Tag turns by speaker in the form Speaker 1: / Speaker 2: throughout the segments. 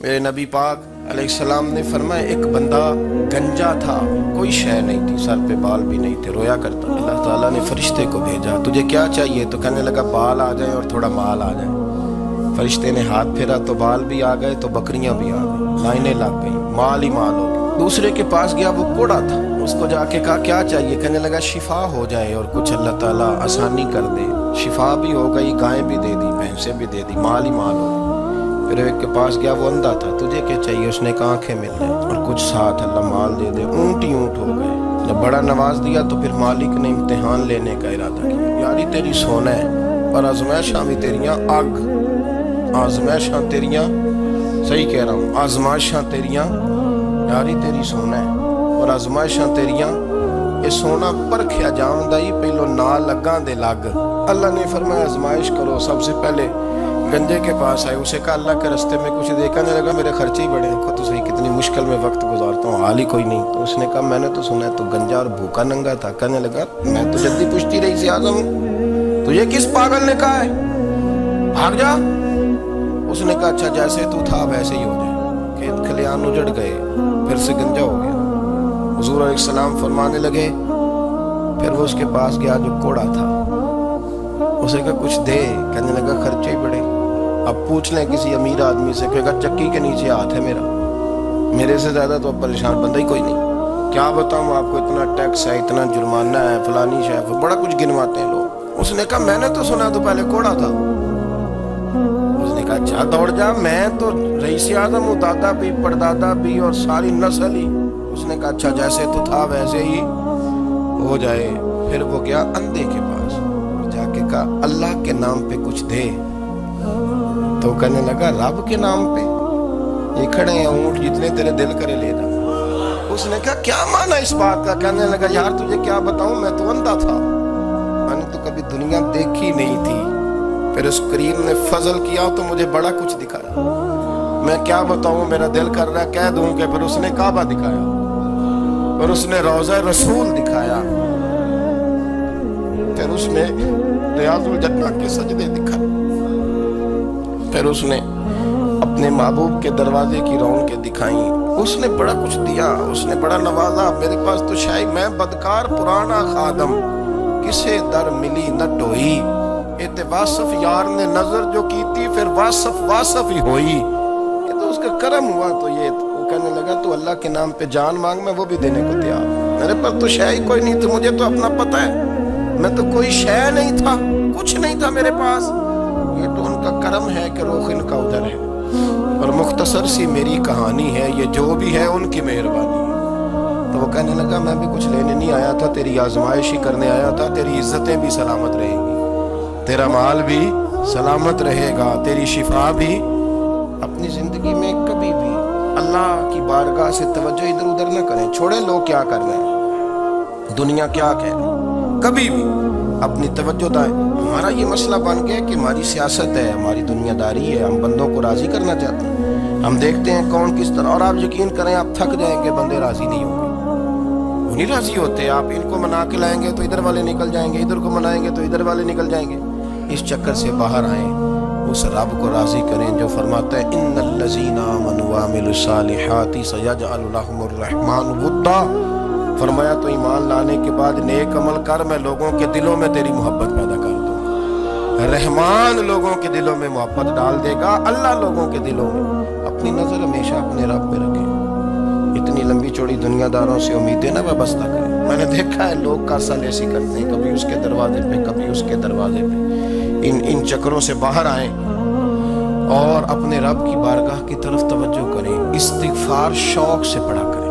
Speaker 1: میرے نبی پاک علیہ السلام نے فرمایا ایک بندہ گنجا تھا، کوئی شے نہیں تھی، سر پہ بال بھی نہیں تھے، رویا کرتا۔ اللہ تعالیٰ نے فرشتے کو بھیجا، تجھے کیا چاہیے؟ تو کہنے لگا بال آ جائیں اور تھوڑا مال آ جائے۔ فرشتے نے ہاتھ پھیرا تو بال بھی آ گئے تو بکریاں بھی آ گئی، لائنیں لگ گئی، مال ہی مال ہو گیا۔ دوسرے کے پاس گیا، وہ کوڑا تھا، اس کو جا کے کہا کیا چاہیے؟ کہنے لگا شفا ہو جائے اور کچھ اللہ تعالیٰ آسانی کر دے۔ شفا بھی ہو گئی، گائیں بھی دے دی، بھینسیں بھی دے دی، مال ہی مال ہو گیا۔ پھر ایک کے پاس گیا، وہ اندھا تھا، تجھے کیا چاہیے؟ اس نے کہا آنکھیں مل جائیں اور کچھ ساتھ اللہ مال دے دے۔ اونٹ ہی اونٹ ہو گئے۔ جب بڑا نواز دیا تو پھر مالک نے امتحان لینے کا ارادہ کیا، یاری تیری سونا ہے اور آزمائشاں بھی تیریاں آگ، آزمائشاں تیریاں، صحیح کہہ رہا ہوں، آزمائشاں تیریاں، یاری تیری سونا ہے اور آزمائشاں تیریاں، یہ سونا پرکھیا جامدہ ہی پہلو نال لگاں دے لگ۔ اللہ نے فرمایا آزمائش کرو۔ سب سے پہلے گنجے کے پاس آئے، اسے کہا اللہ کے رستے میں کچھ دیکھنے لگا، میرے خرچے ہی بڑے ہیں، خود تو صحیح کتنی مشکل میں وقت گزارتا ہوں، حال ہی کوئی نہیں۔ تو اس نے کہا میں نے تو سنا ہے تو گنجا اور بھوکا ننگا تھا۔ کہنے لگا میں تو جلدی پوچھتی رہی سی اعظم ہوں، تجھے کس پاگل نے کہا ہے بھاگ جا؟ اس نے کہا اچھا جیسے تو تھا ویسے ہی ہو جائے۔ کھیت کھلیان اجڑ گئے، پھر سے گنجا ہو گیا۔ حضور علیہ السلام فرمانے لگے، پھر وہ اس کے پاس گیا جو کوڑا تھا، اسے کہا کچھ دے۔ کہنے لگا خرچے ہی بڑے، اب پوچھ لیں کسی امیر آدمی سے، کہے گا چکی کے نیچے ہاتھ ہے میرا، میرے سے زیادہ تو اب پریشان بندہ ہی کوئی نہیں، کیا بتاؤں آپ کو، اتنا ٹیکس ہے، اتنا جرمانہ ہے، فلانی شے، بڑا کچھ گنواتے ہیں لوگ۔ اس نے کہا میں نے تو سنا تو پہلے کوڑا تھا۔ اس نے کہا اچھا دوڑ جا، میں تو رئیس اعظم ہوں، دادا بھی پردادا بھی اور ساری نسل ہی۔ اس نے کہا اچھا جیسے تو تھا ویسے ہی ہو جائے۔ پھر وہ گیا اندھے کے پاس، جا کے کہا اللہ کے نام پہ کچھ دے۔ تو کہنے لگا رب کے نام پہ؟ یہ کھڑے ہیں اونٹ، جتنے تیرے دل کرے لے جا۔ اس نے کہا کیا معنی اس بات کا؟ کہنے لگا یار تجھے کیا بتاؤں، میں تو اندھا تھا، میں نے تو کبھی دنیا دیکھی نہیں تھی، پھر اس کریم نے فضل کیا تو مجھے بڑا کچھ دکھایا، میں کیا بتاؤں، میرا دل کر رہا ہے کہہ دوں کہ پھر اس نے کعبہ دکھایا، پھر اس نے روضہ رسول دکھایا، پھر اس نے ریاض الجنہ کے سجدے دکھائے، پھر اس نے اپنے محبوب کے دروازے کی رونقیں دکھائیں۔ اس نے بڑا کچھ دیا، اس نے بڑا نوازا۔ میرے پاس تو شاید میں بدکار پرانا خادم، کسے در ملی نہ ٹوئی، ایتے واصف یار نے نظر جو کی تھی، پھر واصف ہی ہوئی۔ یہ تو اس کا کرم ہوا۔ تو یہ وہ کہنے لگا تو اللہ کے نام پہ جان مانگ، میں وہ بھی دینے کو تیار، میرے پاس تو شے ہی کوئی نہیں تھی، مجھے تو اپنا پتہ ہے، میں تو کوئی شے نہیں تھا، کچھ نہیں تھا میرے پاس، یہ تو ان کا کرم ہے کہ رخ ان کا ادھر ہے، اور مختصر سی میری کہانی ہے، یہ جو بھی ہے ان کی مہربانی ہے۔ تو وہ کہنے لگا میں بھی کچھ لینے نہیں آیا تھا، تیری آزمائش ہی کرنے آیا تھا، تیری عزتیں بھی سلامت رہیں گی، تیرا مال بھی سلامت رہے گا، تیری شفا بھی۔ اپنی زندگی میں کبھی بھی اللہ کی بارگاہ سے توجہ ادھر ادھر نہ کریں، چھوڑیں لوگ کیا کر رہے ہیں، دنیا کیا کہہ رہی ہے، کبھی بھی اپنی توجہ دائیں۔ ہمارا یہ مسئلہ بن گیا کہ ہماری سیاست ہے، ہماری دنیا داری ہے، ہم بندوں کو راضی کرنا چاہتے ہیں، ہم دیکھتے ہیں کون کس طرح، اور آپ یقین کریں آپ تھک جائیں گے، بندے راضی نہیں ہوں گے، وہ نہیں راضی ہوتے۔ آپ ان کو منا کے لائیں گے تو ادھر والے نکل جائیں گے، ادھر کو منائیں گے تو ادھر والے نکل جائیں گے۔ اس چکر سے باہر آئیں، اس رب کو راضی کریں جو فرماتا ہے ان الذین آمنوا وعملوا الصالحات سیجعل لهم الرحمن ودا۔ فرمایا تو ایمان لانے کے بعد نیک عمل کر، میں لوگوں کے دلوں میں تیری محبت پیدا کر دوں۔ رحمان لوگوں کے دلوں میں محبت ڈال دے گا، اللہ لوگوں کے دلوں میں۔ اپنی نظر ہمیشہ اپنے رب پہ رکھیں، اتنی لمبی چوڑی دنیا داروں سے امیدیں نہ وابستہ کریں۔ میں نے دیکھا ہے لوگ کا سلیسی کرتے ہیں، کبھی اس کے دروازے پہ کبھی اس کے دروازے پہ۔ ان چکروں سے باہر آئیں اور اپنے رب کی بارگاہ کی طرف توجہ کریں، استغفار شوق سے پڑھا کریں،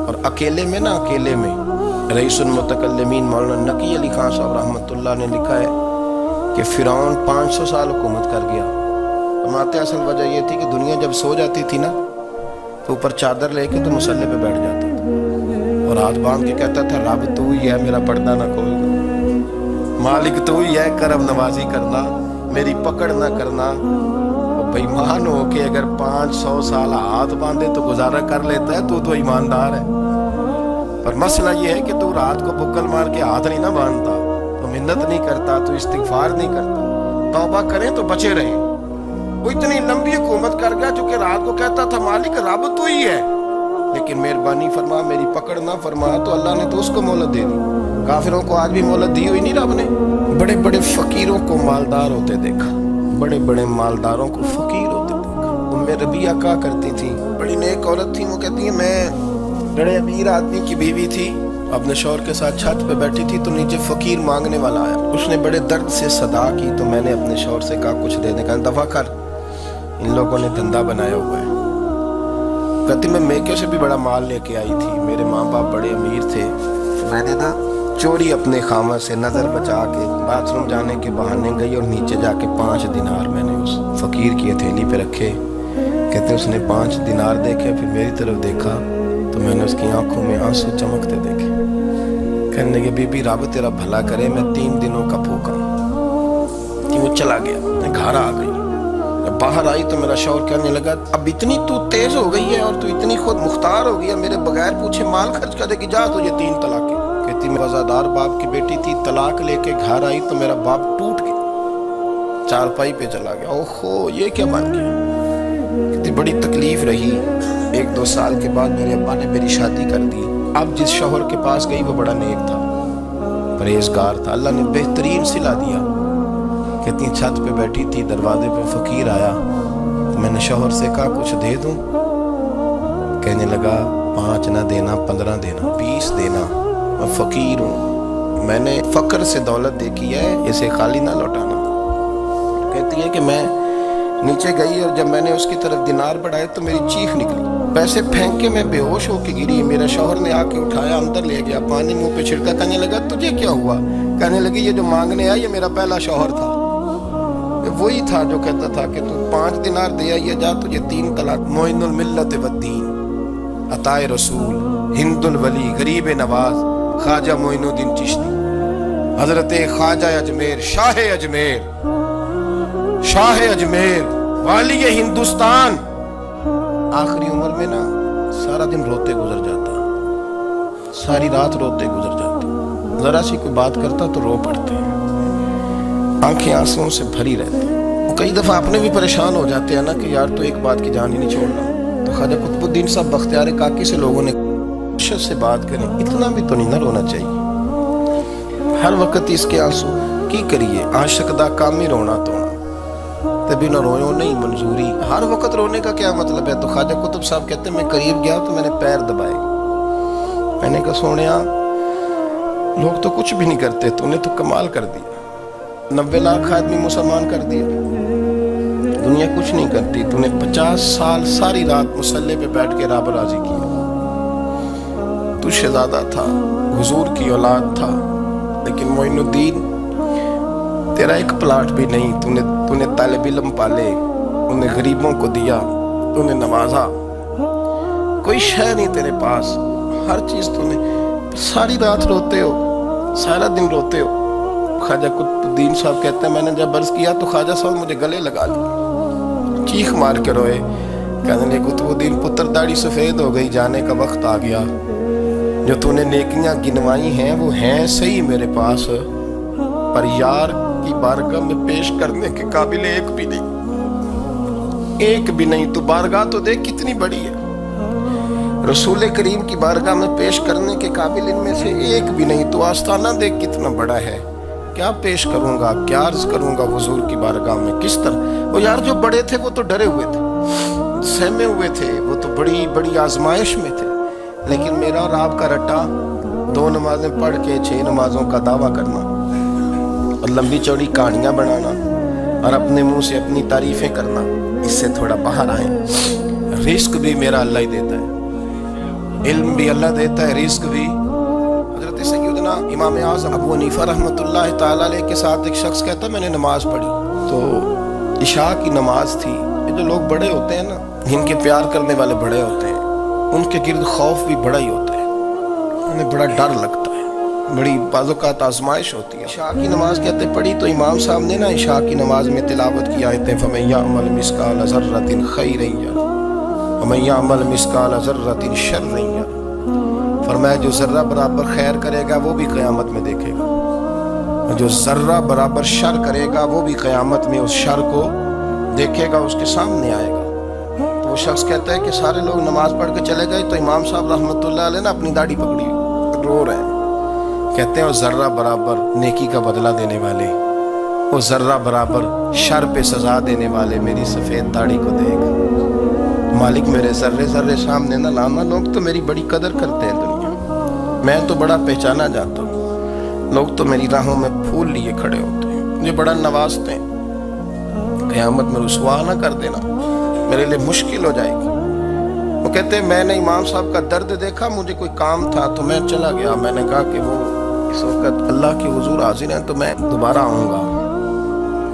Speaker 1: اور اکیلے میں نہ، اکیلے میں۔ رئیس المتکلمین مولانا نقی علی خان صاحب رحمۃ اللہ نے لکھا ہے کہ فرعون 500 سال حکومت کر گیا، فرماتے اصل وجہ یہ تھی کہ دنیا جب سو جاتی تھی نا تو اوپر چادر لے کے تو مسلح پہ بیٹھ جاتا تھا اور ہاتھ باندھ کے کہتا تھا رب تو ہی ہے، میرا پردہ نہ کھول دو، مالک تو ہی ہے، کرم نوازی کرنا، میری پکڑ نہ کرنا۔ بے ایمان ہو کہ اگر 500 سال ہاتھ باندھے تو گزارا کر لیتا ہے، تو ایماندار ہے، پر مسئلہ یہ ہے کہ تو رات کو بکل مار کے ہاتھ نہیں نہ باندھتا، تو منت نہیں کرتا، تو استغفار نہیں کرتا۔ توبہ کریں تو بچے رہیں، وہ اتنی لمبی حکومت کر گیا جو کہ رات کو کہتا تھا مالک رب تو ہی ہے، لیکن مہربانی فرما میری پکڑ نہ فرما، تو اللہ نے تو اس کو مہلت دے دی۔ کافروں کو آج بھی مہلت دی ہوئی نہیں رب نے۔ بڑے بڑے فقیروں کو مالدار ہوتے دیکھا، بڑے بڑے مالداروں کو فقیر ہوتے دیکھا۔ ام ربیعہ کہا کرتی تھی، بڑی نیک عورت تھی، وہ کہتی ہے میں بڑے امیر آدمی کی بیوی تھی، اپنے شوہر کے ساتھ چھت پہ بیٹھی تھی تو نیچے فقیر مانگنے والا آیا، اس نے بڑے درد سے صدا کی تو میں نے اپنے شوہر سے کہا کچھ دے دے، کہا دفع کر، ان لوگوں نے دھندا بنایا ہوا ہے۔ کہتی میں میکے سے بھی بڑا مال لے کے آئی تھی، میرے ماں باپ بڑے امیر تھے، میں نے نا چوری اپنے خامہ سے نظر بچا کے باتھ روم جانے کے بہانے گئی اور نیچے جا کے 5 دینار میں نے اس فقیر کی ہتھیلی پہ رکھے۔ کہتے اس نے 5 دینار دیکھے، پھر میری طرف دیکھا تو میں نے اس کی آنکھوں میں آنسو چمکتے دیکھے۔ کہنے لگے بی بی رب تیرا بھلا کرے، میں 3 دنوں کا بھوکا ہوں۔ کہ وہ چلا گیا، میں گھر آ گئی، باہر آئی تو میرا شوہر کہنے لگا اب اتنی تو تیز ہو گئی ہے اور تو اتنی خود مختار ہو گئی ہے، میرے بغیر پوچھے مال خرچ کر دے کہ جا تجھے 3 طلاقیں۔ کہتی میں وزادار باپ کی بیٹی تھی، طلاق لے کے گھر آئی تو میرا باپ ٹوٹ گیا، چارپائی پہ چلا گیا، اوہو یہ کیا بن گیا۔ کہتی بڑی تکلیف رہی، 1-2 سال کے بعد میرے ابا نے میری شادی کر دی۔ اب جس شوہر کے پاس گئی وہ بڑا نیک تھا، پرہیزگار تھا، اللہ نے بہترین صلہ دیا۔ کہتی چھت پہ بیٹھی تھی، دروازے پہ فقیر آیا تو میں نے شوہر سے کہا کچھ دے دوں، کہنے لگا 5 نہ دینا، 15 دینا، 20 دینا، میں فقیر ہوں، میں نے فقر سے دولت دیکھی ہے، اسے خالی نہ لوٹانا۔ کہتی ہے کہ میں نیچے گئی اور جب میں نے اس کی طرف دینار بڑھائے تو میری چیخ نکلی، پیسے پھینک کے میں بے ہوش ہو کے گری، میرا شوہر نے آ کے اٹھایا، اندر لے گیا، پانی منہ پہ چھڑکا، کہنے لگا تجھے کیا ہوا؟ کہنے لگی یہ جو مانگنے آیا یہ میرا پہلا شوہر تھا، وہی تھا جو کہتا تھا کہ تو 5 دینار دے آئیے جا تجھے 3 طلاق۔ معین الملت والدین، عطائے رسول، ہند الولی، غریب نواز، خواجہ معین الدین چشتی، حضرت خواجہ اجمیر، شاہ اجمیر، شاہ اجمیر، والی ہندوستان۔ آخری عمر میں نا سارا دن روتے گزر جاتا، ساری رات روتے گزر جاتا، ذرا سی کوئی بات کرتا تو رو پڑتے، آنکھیں آنسوں سے بھری رہتی۔ کئی دفعہ اپنے بھی پریشان ہو جاتے ہیں نا کہ یار تو ایک بات کی جان ہی نہیں چھوڑ رہا۔ تو خواجہ قطب الدین صاحب بختیار کاکی سے لوگوں نے شد سے بات کریں، اتنا بھی تو نہیں نہ رونا چاہیے، ہر وقت اس کے آنسو کی کریے، عاشق دا کامی رونا تونا، تبھی نہ روئے نہیں منظوری۔ ہر وقت رونے کا کیا مطلب ہے؟ تو خواجہ قطب صاحب کہتے ہیں میں قریب گیا تو میں نے پیر دبائے، میں نے کہا سونیا لوگ تو کچھ بھی نہیں کرتے، تو نے تو کمال کر دیا، 90 لاکھ آدمی مسلمان کر دیا، دنیا کچھ نہیں کرتی، تو نے 50 سال ساری رات مصلے پہ بیٹھ کے رب راضی کیا۔ تو شہزادہ تھا، حضور کی اولاد تھا، لیکن معین الدین تیرا ایک پلاٹ بھی نہیں، تو نے طالب علم پالے، انہیں غریبوں کو دیا، تو نے نوازا، کوئی شے نہیں تیرے پاس، ہر چیز تو نے، ساری رات روتے ہو، سارا دن روتے ہو۔ خواجہ قطب الدین صاحب کہتے ہیں میں نے جب عرض کیا تو خواجہ صاحب مجھے گلے لگا لیا، چیخ مار کے روئے، کہنے لگے قطب الدین پتر داڑھی سفید ہو گئی، جانے کا وقت آ گیا، جو تو نے نیکیاں گنوائی ہیں وہ ہیں صحیح میرے پاس، پر یار کی بارگاہ میں پیش کرنے کے قابل ایک بھی نہیں، ایک بھی نہیں۔ تو بارگاہ تو دیکھ کتنی بڑی ہے، رسول کریم کی بارگاہ میں پیش کرنے کے قابل ان میں سے ایک بھی نہیں، تو آستانہ دیکھ کتنا بڑا ہے، کیا پیش کروں گا، کیا عرض کروں گا حضور کی بارگاہ میں، کس طرح۔ وہ یار جو بڑے تھے وہ تو ڈرے ہوئے تھے، سہمے ہوئے تھے، وہ تو بڑی بڑی آزمائش میں تھے، لیکن میرا اور آپ کا رٹا 2 نمازیں پڑھ کے 6 نمازوں کا دعویٰ کرنا اور لمبی چوڑی کہانیاں بنانا اور اپنے منہ سے اپنی تعریفیں کرنا، اس سے تھوڑا باہر آئیں۔ رزق بھی میرا اللہ ہی دیتا ہے، علم بھی اللہ دیتا ہے، رزق بھی۔ حضرت سیدنا امام اعظم ابو حنیفہ رحمۃ اللہ تعالیٰ علیہ کے ساتھ ایک شخص کہتا میں نے نماز پڑھی تو عشاء کی نماز تھی، یہ جو لوگ بڑے ہوتے ہیں نا، جن کے پیار کرنے والے بڑے ہوتے ہیں، ان کے گرد خوف بھی بڑا ہی ہوتا ہے، انہیں بڑا ڈر لگتا ہے، بڑی بعض اوقات آزمائش ہوتی ہے۔ عشاء کی نماز کہتے پڑھی تو امام صاحب نے نا عشاء کی نماز میں تلاوت کی آیتیں فَمَن يَعْمَلْ مِثْقَالَ ذَرَّةٍ خَيْرًا يَرَهُ وَمَن يَعْمَلْ مِثْقَالَ ذَرَّةٍ شَرًّا يَرَهُ، فرمایا جو ذرہ برابر خیر کرے گا وہ بھی قیامت میں دیکھے گا، جو ذرہ برابر شر کرے گا وہ بھی قیامت میں اس شر کو دیکھے گا اس کے سامنے آئے گا. تو وہ شخص کہتا ہے کہ سارے لوگ نماز پڑھ کے چلے گئے تو امام صاحب رحمۃ اللہ علیہ نے اپنی داڑھی پکڑی رو رہے ہیں. کہتے ہیں وہ ذرہ برابر نیکی کا بدلہ دینے والے، وہ ذرہ برابر شر پہ سزا دینے والے میری سفید داڑھی کو دیکھ. مالک میرے ذرے ذرے سامنے نہ لانا، لوگ تو میری بڑی قدر کرتے ہیں دنیا میں، میں تو بڑا پہچانا جاتا ہوں، لوگ تو میری راہوں میں پھول لیے کھڑے ہوتے ہیں، مجھے بڑا نوازتے ہیں. قیامت میں رسوا نہ کر دینا، میرے لیے مشکل ہو جائے گی. وہ کہتے ہیں میں نے امام صاحب کا درد دیکھا، مجھے کوئی کام تھا تو میں چلا گیا. میں نے کہا کہ وہ اس وقت اللہ کے حضور حاضر ہیں تو میں دوبارہ آؤں گا.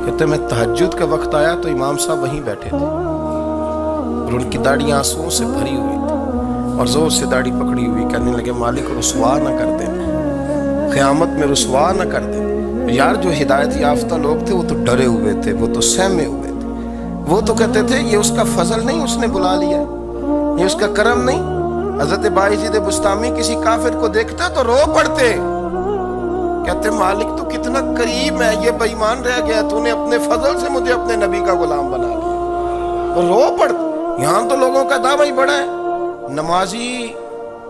Speaker 1: کہتے میں تہجد کا وقت آیا تو امام صاحب وہیں بیٹھے تھے اور ان کی داڑھی آنسوؤں سے بھری ہوئی تھی اور زور سے داڑھی پکڑی ہوئی. کہنے لگے مالک رسوا نہ کر دے، قیامت میں رسوا نہ کر دے. یار جو ہدایت یافتہ لوگ تھے وہ تو ڈرے ہوئے تھے، وہ تو سہمے ہوئے تھے. وہ تو کہتے تھے یہ اس کا فضل نہیں، اس نے بلا لیا، یہ اس کا کرم نہیں. حضرت باعزید بستامی کسی کافر کو دیکھتا تو رو پڑتے، کہتے مالک تو کتنا قریب ہے، یہ بے ایمان رہ گیا، تو نے اپنے فضل سے مجھے اپنے نبی کا غلام بنا لیا. وہ رو پڑتے. یہاں تو لوگوں کا دعویٰ ہی بڑا ہے. نمازی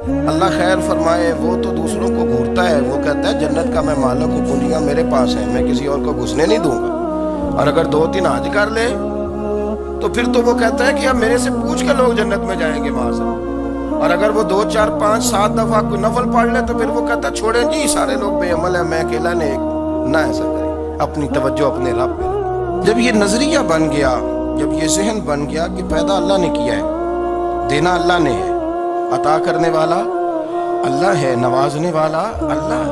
Speaker 1: اللہ خیر فرمائے وہ تو دوسروں کو گھورتا ہے، وہ کہتا ہے جنت کا میں مالک ہوں، کنجیاں میرے پاس ہیں، میں کسی اور کو گھسنے نہیں دوں گا. اور اگر 2-3 حج کر لے تو پھر تو وہ کہتا ہے کہ اب میرے سے پوچھ کے لوگ جنت میں جائیں گے معاذ اللہ. اور اگر وہ 2 4 5 7 دفعہ کوئی نفل پڑھ لے تو پھر وہ کہتا ہے چھوڑیں جی سارے لوگ بے عمل ہیں، میں اکیلا نیک. نہ ایسا کرے، اپنی توجہ اپنے رب پہ رکھے. جب یہ نظریہ بن گیا، جب یہ ذہن بن گیا کہ پیدا اللہ نے کیا ہے، دینا اللہ نے ہے، عطا کرنے والا اللہ ہے، نوازنے والا اللہ،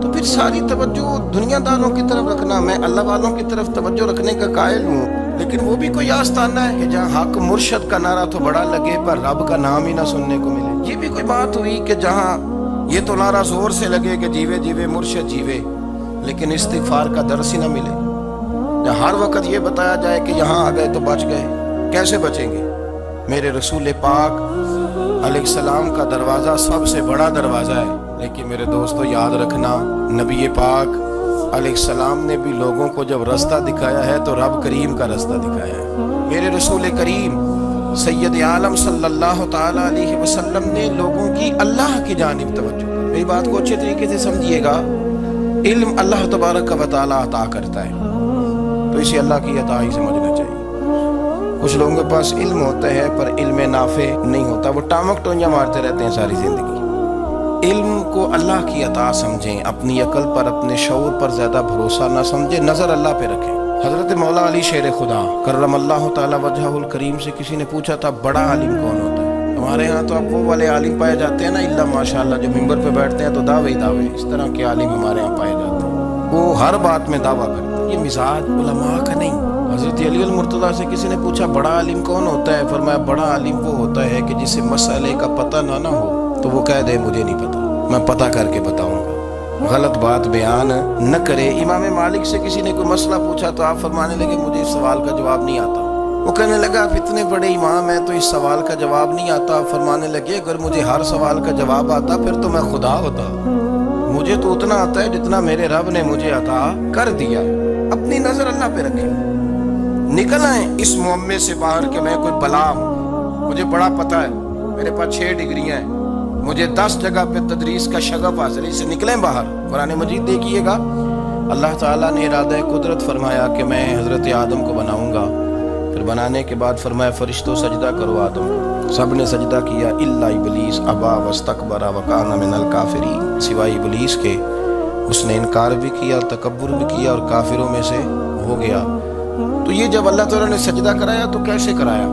Speaker 1: تو پھر ساری توجہ دنیا داروں کی طرف رکھنا. میں اللہ والوں کی طرف توجہ رکھنے کا قائل ہوں، لیکن وہ بھی کوئی آستانہ ہے کہ جہاں حق مرشد کا نعرہ تو بڑا لگے پر رب کا نام ہی نہ سننے کو ملے. یہ بھی کوئی بات ہوئی کہ جہاں یہ تو نعرہ زور سے لگے کہ جیوے جیوے مرشد جیوے، لیکن استغفار کا درس ہی نہ ملے. ہر وقت یہ بتایا جائے کہ یہاں آ گئے تو بچ گئے، کیسے بچیں گے؟ میرے رسول پاک علیہ السلام کا دروازہ سب سے بڑا دروازہ ہے، لیکن میرے دوستو یاد رکھنا نبی پاک علیہ السلام نے بھی لوگوں کو جب رستہ دکھایا ہے تو رب کریم کا رستہ دکھایا ہے. میرے رسول کریم سید عالم صلی اللہ تعالی علیہ وسلم نے لوگوں کی اللہ کی جانب توجہ. میری بات کو اچھے طریقے سے سمجھیے گا. علم اللہ تبارک و تعالی عطا کرتا ہے تو اسے اللہ کی عطا ہی سمجھنا چاہیے. کچھ لوگوں کے پاس علم ہوتا ہے پر علم نافع نہیں ہوتا، وہ ٹامک ٹونجا مارتے رہتے ہیں ساری زندگی. علم کو اللہ کی عطا سمجھیں، اپنی عقل پر اپنے شعور پر زیادہ بھروسہ نہ سمجھیں، نظر اللہ پہ رکھیں. حضرت مولا علی شیر خدا کرم اللہ تعالی وجہہ الکریم سے کسی نے پوچھا تھا بڑا عالم کون ہوتا ہے؟ ہمارے ہاں تو اب وہ والے عالم پائے جاتے ہیں نا اللہ ماشاءاللہ، جو ممبر پہ بیٹھتے ہیں تو دعوے ہی دعوے، اس طرح کے عالم ہمارے ہاں پائے جاتے ہیں. وہ ہر بات میں دعویٰ کرتے ہیں. یہ مزاج علماء کا نہیں. حضرت علی المرتضیٰ سے کسی نے پوچھا بڑا عالم کون ہوتا ہے؟ فرمایا بڑا عالم وہ ہوتا ہے کہ جسے مسئلے کا پتہ نہ ہو تو وہ کہہ دے مجھے نہیں پتا، میں پتہ کر کے بتاؤں گا، غلط بات بیان نہ کرے. امام مالک سے کسی نے کوئی مسئلہ پوچھا تو آپ فرمانے لگے مجھے اس سوال کا جواب نہیں آتا. وہ کہنے لگا آپ اتنے بڑے امام ہیں تو اس سوال کا جواب نہیں آتا. فرمانے لگے اگر مجھے ہر سوال کا جواب آتا پھر تو میں خدا ہوتا. مجھے تو اتنا آتا ہے جتنا میرے رب نے مجھے عطا کر دیا. اپنی نظر اللہ پہ رکھیں. نکل آئیں اس معمے سے باہر کہ میں کوئی بلا ہوں، مجھے بڑا پتہ ہے، میرے پاس 6 ڈگریاں ہیں، مجھے 10 جگہ پہ تدریس کا شغف حاصل ہے. اس سے نکلیں باہر. قرآن مجید دیکھیے گا اللہ تعالیٰ نے ارادہ قدرت فرمایا کہ میں حضرت آدم کو بناؤں گا. پھر بنانے کے بعد فرمایا فرشتوں سجدہ کرو آدم کو. سب نے سجدہ کیا الا ابلیس ابا واستکبر وکان من الکافرین، سوائے ابلیس کے، اس نے انکار بھی کیا، تکبر بھی کیا اور کافروں میں سے ہو گیا. تو یہ جب اللہ تعالیٰ نے سجدہ کرایا تو کیسے کرایا؟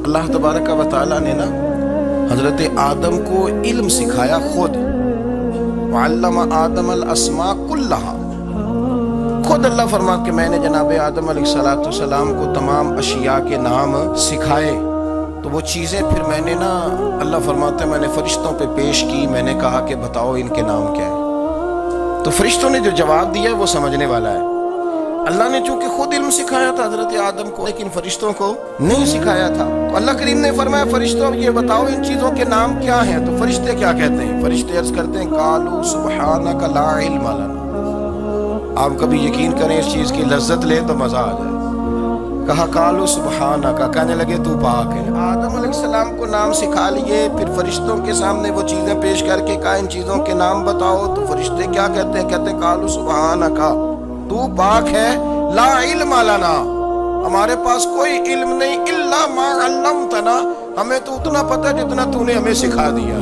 Speaker 1: اللہ تبارک و تعالیٰ نے نا حضرت آدم کو علم سکھایا خود. وعلم آدم الاسماء کلہا. خود اللہ فرما کہ میں نے جناب آدم علیہ السلام کو تمام اشیاء کے نام سکھائے. تو وہ چیزیں پھر میں نے نا اللہ فرماتے ہیں میں نے فرشتوں پہ پیش کی. میں نے کہا کہ بتاؤ ان کے نام کیا ہے. تو فرشتوں نے جو جواب دیا وہ سمجھنے والا ہے. اللہ نے چونکہ خود علم سکھایا تھا حضرت آدم کو لیکن فرشتوں کو نہیں سکھایا تھا. تو اللہ کریم نے فرمایا فرشتوں یہ بتاؤ ان چیزوں کے نام کیا ہیں. تو فرشتے کیا کہتے ہیں؟ فرشتے عرض کرتے ہیں قالوا سبحانک لا علم لنا. آپ کبھی یقین کریں اس چیز کی لذت لیں تو مزہ آ جائے. کہا قالوا سبحانک، کہنے لگے تو پاک ہے۔ آدم علیہ السلام کو نام سکھا لیے، پھر فرشتوں کے سامنے وہ چیزیں پیش کر کے کہا ان چیزوں کے نام بتاؤ، تو فرشتے کیا کہتے ہیں؟ کہتے ہیں قالوا سبحانک، تو پاک ہے، لا علم لنا، ہمارے پاس کوئی علم نہیں، الا ما علمتنا، ہمیں تو اتنا پتہ جتنا تو نے ہمیں سکھا دیا۔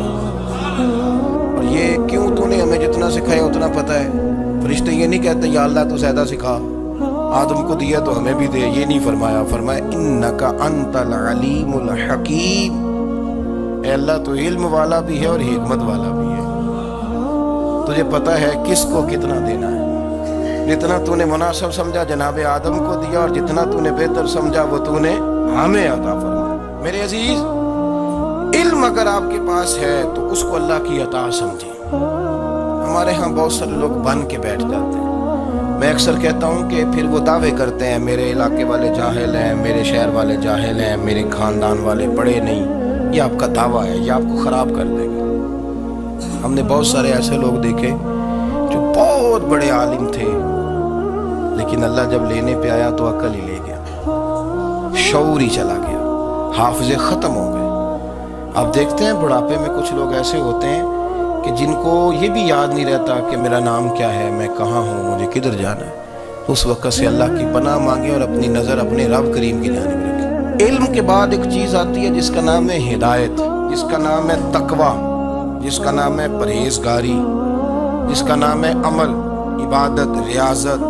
Speaker 1: اور یہ کیوں تو نے ہمیں جتنا سکھایا اتنا پتہ ہے؟ فرشتے یہ نہیں کہتے یا اللہ تو زیادہ سکھا، آدم کو دیا تو ہمیں بھی دے، یہ نہیں فرمایا، فرمایا انک انت العلیم الحکیم، اے اللہ تو علم والا بھی ہے اور حکمت والا بھی ہے، تجھے پتہ ہے کس کو کتنا دینا ہے، جتنا تو نے مناسب سمجھا جناب آدم کو دیا، اور جتنا تو نے بہتر سمجھا وہ تو نے ہمیں عطا فرمایا۔ میرے عزیز، علم اگر آپ کے پاس ہے تو اس کو اللہ کی عطا سمجھیں۔ ہمارے ہاں بہت سارے لوگ بن کے بیٹھ جاتے ہیں، میں اکثر کہتا ہوں کہ پھر وہ دعوے کرتے ہیں میرے علاقے والے جاہل ہیں، میرے شہر والے جاہل ہیں، میرے خاندان والے پڑھے نہیں۔ یہ آپ کا دعویٰ ہے، یہ آپ کو خراب کر دے گا۔ ہم نے بہت سارے ایسے لوگ دیکھے جو بہت بڑے عالم تھے، لیکن اللہ جب لینے پہ آیا تو عقل ہی لے گیا، شعور ہی چلا گیا، حافظے ختم ہو گئے۔ آپ دیکھتے ہیں بڑھاپے میں کچھ لوگ ایسے ہوتے ہیں کہ جن کو یہ بھی یاد نہیں رہتا کہ میرا نام کیا ہے، میں کہاں ہوں، مجھے کدھر جانا ہے۔ اس وقت سے اللہ کی پناہ مانگے اور اپنی نظر اپنے رب کریم کی جانب رکھے۔ علم کے بعد ایک چیز آتی ہے جس کا نام ہے ہدایت، جس کا نام ہے تقویٰ، جس کا نام ہے پرہیزگاری، جس کا نام ہے عمل، عبادت، ریاضت۔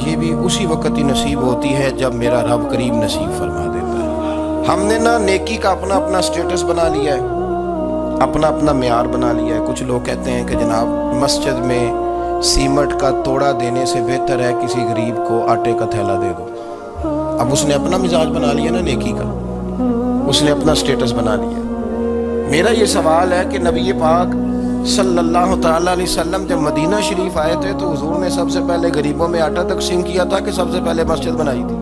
Speaker 1: یہ بھی اسی وقت ہی نصیب ہوتی ہے جب میرا رب کریم نصیب فرما دیتا ہے۔ ہم نے نا نیکی کا اپنا اپنا سٹیٹس بنا لیا ہے، اپنا اپنا معیار بنا لیا ہے۔ کچھ لوگ کہتے ہیں کہ جناب مسجد میں سیمٹ کا توڑا دینے سے بہتر ہے کسی غریب کو آٹے کا تھیلا دے دو۔ اب اس نے اپنا مزاج بنا لیا نا نیکی کا، اس نے اپنا سٹیٹس بنا لیا۔ میرا یہ سوال ہے کہ نبی پاک صلی اللہ تعالیٰ علیہ وسلم جب مدینہ شریف آئے تھے تو حضور نے سب سے پہلے غریبوں میں آٹا تقسیم کیا تھا کہ سب سے پہلے مسجد بنائی تھی؟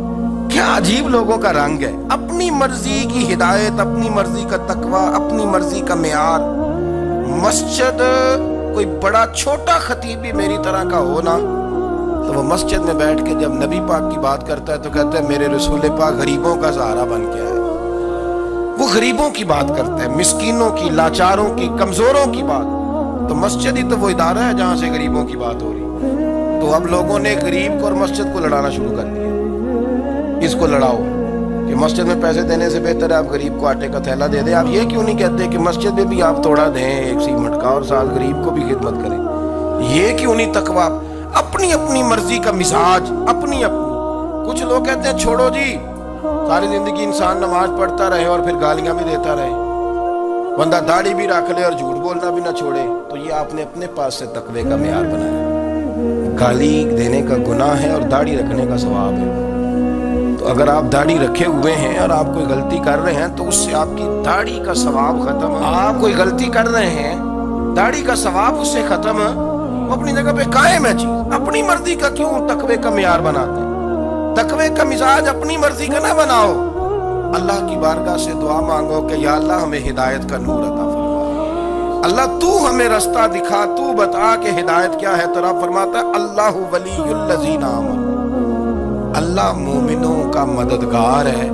Speaker 1: کیا عجیب لوگوں کا رنگ ہے، اپنی مرضی کی ہدایت، اپنی مرضی کا تقویٰ، اپنی مرضی کا معیار۔ مسجد کوئی بڑا چھوٹا خطیب بھی میری طرح کا ہو نا تو وہ مسجد میں بیٹھ کے جب نبی پاک کی بات کرتا ہے تو کہتا ہے میرے رسول پاک غریبوں کا سہارا بن کے آئے۔ وہ غریبوں کی بات کرتا ہے، مسکینوں کی، لاچاروں کی، کمزوروں کی بات۔ تو مسجد ہی تو وہ ادارہ ہے جہاں سے غریبوں کی بات ہو رہی۔ تو اب لوگوں نے غریب کو اور مسجد کو لڑانا شروع کر دیا، اس کو لڑاؤ کہ مسجد میں پیسے دینے سے بہتر ہے آپ غریب کو آٹے کا تھیلا دے دیں۔ آپ یہ کیوں نہیں کہتے کہ مسجد میں بھی آپ توڑا دیں ایک سیمٹ کا اور ساتھ غریب کو بھی خدمت کریں؟ یہ کیوں نہیں تقویٰ؟ اپنی اپنی مرضی کا مزاج، اپنی اپنی۔ کچھ لوگ کہتے ہیں چھوڑو جی، ساری زندگی انسان نماز پڑھتا رہے اور پھر گالیاں بھی دیتا رہے، بندہ داڑھی بھی رکھ لے اور جھوٹ بولنا بھی نہ چھوڑے، تو یہ آپ نے اپنے پاس سے تقوی کا معیار بنایا۔ گالی دینے کا گناہ ہے اور داڑھی رکھنے کا ثواب ہے۔ تو اگر آپ داڑھی رکھے ہوئے ہیں اور آپ کوئی غلطی کر رہے ہیں تو اس سے آپ کی داڑھی کا ثواب ختم ہے۔ آپ کوئی غلطی کر رہے ہیں، داڑھی کا ثواب اس سے ختم ہے، وہ اپنی جگہ پہ قائم ہے چیز۔ اپنی مرضی کا کیوں تقوی کا معیار بناتے ہیں؟ تقوی کا مزاج اپنی مرضی کا نہ بناؤ۔ اللہ کی بارگاہ سے دعا مانگو کہ یا اللہ ہمیں ہدایت کا نور عطا فرما، اللہ تو ہمیں رستہ دکھا، تو بتا کہ ہدایت کیا ہے۔ تو رب فرماتا ہے اللہ ولی الذین آمنوا، اللہ مومنوں کا مددگار ہے،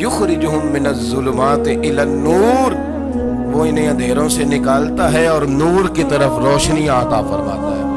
Speaker 1: یخرجہم من الظلمات الی النور، وہ انہیں اندھیروں سے نکالتا ہے اور نور کی طرف روشنی عطا فرماتا ہے۔